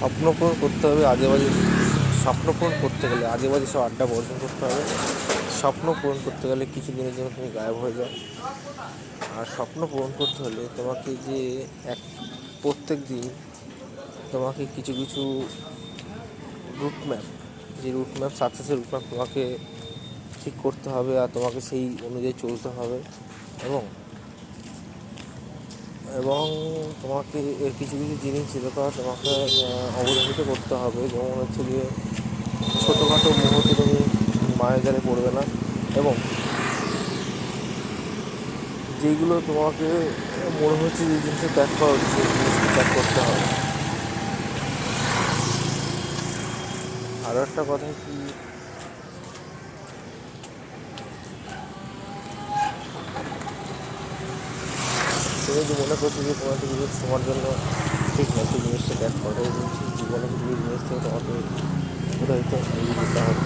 স্বপ্ন পূরণ করতে হবে আজে বাজে, স্বপ্ন পূরণ করতে গেলে আজে বাজে সব আড্ডা বর্জন করতে হবে। স্বপ্ন পূরণ করতে গেলে কিছু দিনের জন্য তুমি গায়েব হয়ে যাও। আর স্বপ্ন পূরণ করতে হলে তোমাকে যে প্রত্যেক দিন তোমাকে কিছু কিছু রুটম্যাপ, যে রুটম্যাপ সাকসেসের রুটম্যাপ তোমাকে ঠিক করতে হবে, আর তোমাকে সেই অনুযায়ী চলতে হবে। এবং এবং তোমাকে এর কিছু কিছু জিনিস যেটা তোমাকে অবলম্বিত করতে হবে, যেমন হচ্ছে গিয়ে ছোটোখাটো মুহূর্তে তুমি মায়াজালে পড়বে না। এবং যেইগুলো তোমাকে মনে হচ্ছে যে জিনিসটা ত্যাগ করা হচ্ছে, সেই জিনিসটা ত্যাগ করতে হবে। আরও একটা কথা কি, তুমি যদি মনে করছো যে কোনো একটা জিনিস তোমার জন্য ঠিক না, সেই জিনিসটা ত্যাগ করো। এই জিনিস জীবনে কিছু জিনিস থেকে তোমাকে প্রতারিত এড়িয়ে যেতে হবে।